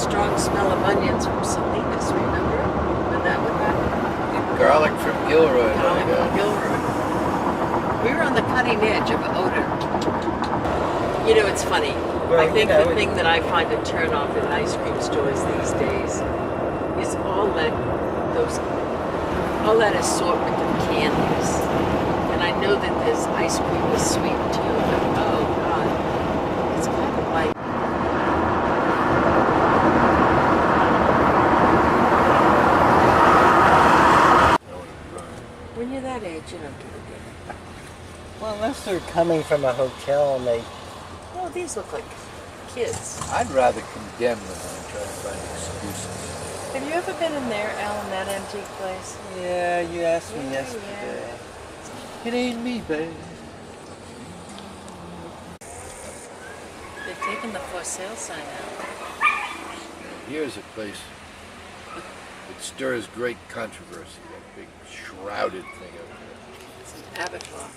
strong smell of onions from Salinas, remember? When that would happen? Garlic from Gilroy. Garlic from Gilroy. We were on the cutting edge of odor. You know, it's funny. Well, I think you know, the thing that I find a turn off in ice cream stores these days is all that assortment of candies. And I know that this ice cream is sweet too, but oh God, it's kind of like when you're that age, you don't give a damn. Well, unless they're coming from a hotel and they... Oh, these look like kids. I'd rather condemn them than try to find excuses. Have you ever been in there, Al, in that antique place? Yeah, you asked me yesterday. It ain't me, babe. They've taken the for sale sign out. Here's a place that stirs great controversy, that big shrouded thing over there. It's an abattoir.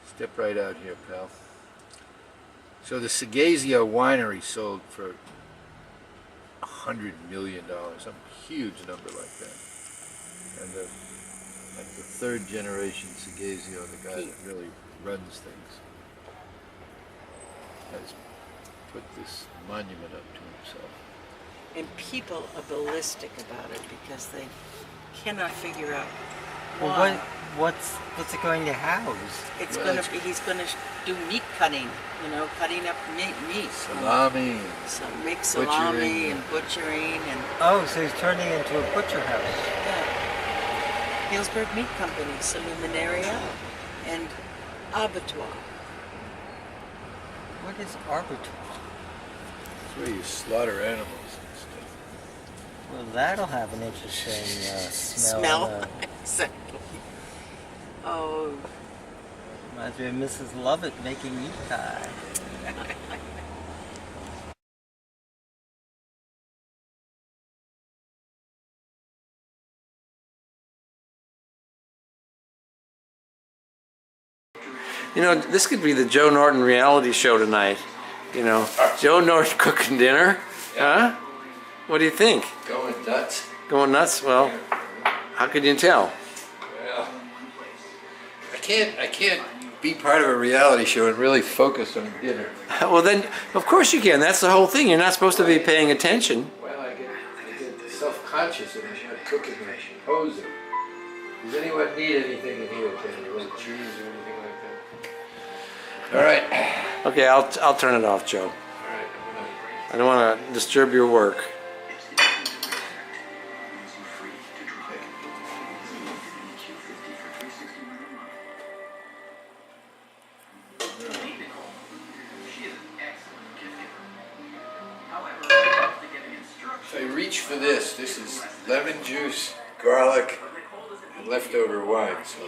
Step right out here, pal. So the Segazio winery sold for $100 million, some huge number like that. And the third generation Segazio, the guy that really runs things, has put this monument up to himself. And people are ballistic about it because they cannot figure out why. Well, what's it going to house? It's Well, going to be, he's going to do meat cutting, you know, cutting up meat. Salami. Some make salami Butchering. and butchering and Oh, so he's turning it into a butcher house. yeah. Healdsburg Meat Company, Saluminaria and Abattoir. What is arbitrage? That's where you slaughter animals and stuff. Well, that'll have an interesting Smell. Exactly. Oh, Reminds me of Mrs. Lovett making meat pie. You know, this could be the Joe Norton reality show tonight. You know, Joe Norton cooking dinner. Huh? What do you think? Going nuts. Going nuts? Well, how could you tell? Well, I can't be part of a reality show and really focus on dinner. Well, then, of course you can. That's the whole thing. You're not supposed to be paying attention. Well, I get self-conscious and I'm not cooking or posing. Does anyone need anything in here? A little cheese or anything like that? All right. Okay, I'll turn it off, Joe. All right. I don't want to disturb your work. So I reach for this. This is lemon juice, garlic, and leftover wine. So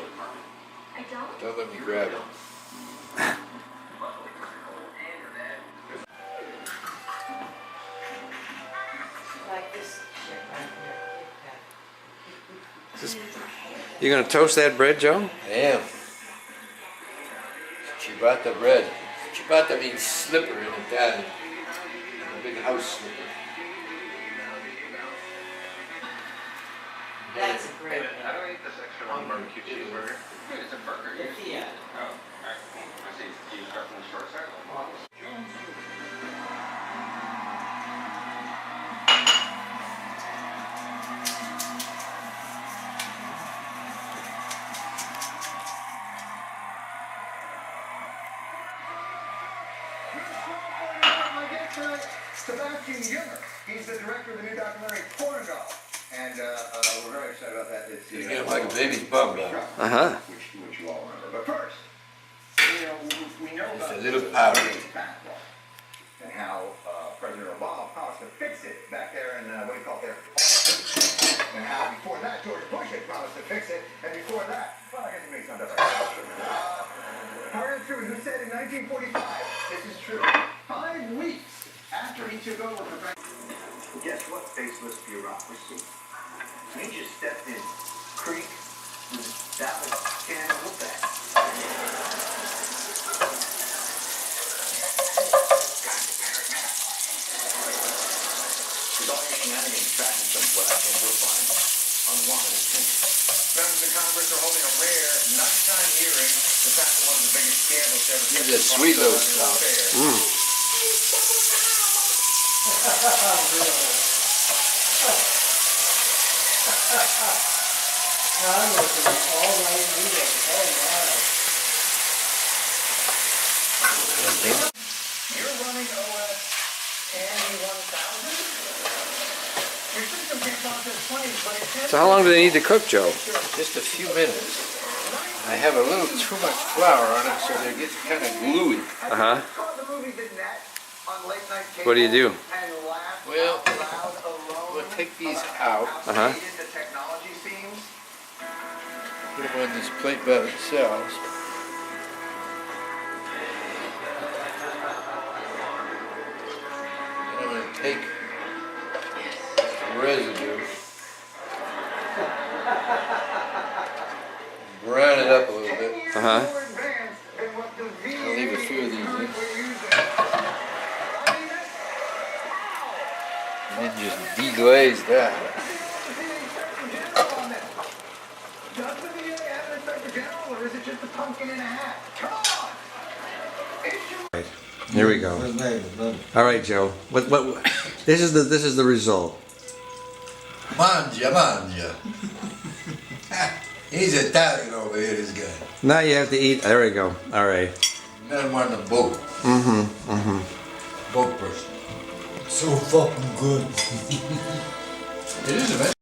don't let me grab it. like this shit right here. You gonna toast that bread, Joe? I am. Ciabatta bread. Ciabatta means slipper in Italian. A big house slipper. That's a great How do I eat this extra long barbecue cheeseburger? It's a burger. Yeah. Oh, alright. I see. Do you start from the short side? Sebastian Junger. He's the director of the new documentary Portugal. And we're very excited about that. It's, You get him like a baby's bum now. Uh-huh. Which you all remember. But first, we know It's about a little powder. backlog and how President Obama promised to fix it back there in, what do you call it there? And how before that, George Bush had promised to fix it. And before that, well, I guess it makes sense. Harriet Truman, who said in 1945, this is true, 5 weeks after he took over for president. Guess what, faceless bureaucracy? We just stepped in creek with that was scandal with that. shenanigans tracking some what I think we'll find unwanted attention. Members of Congress are holding a rare nighttime hearing to tackle one of the biggest scandals ever. These are sweet little stuff. You're running OS Candy 1000? Your system can't process planes, but it can. So how long do they need to cook, Joe? Just a few minutes. I have a little too much flour on it, so they get kind of gluey. Uh-huh. Saw the movie The Net on late night cable What do you do? and laughed Well, out loud alone we'll take these out. about how outdated the technology seems. Put them on this plate by themselves. I'm going to take the residue, brown it up a little bit. Uh-huh. More advanced than what the I'll leave a few of these in. we're using. And then just deglaze that. Does the VA have an inspector general, or is it just a pumpkin in a hat? Come on! Issue. Here we go. All right, Joe. What? This is the result. Manja. He's Italian over here, this guy. Now you have to eat. There we go. All right. Nothing more than a boat. Boat person. So fucking good. It is a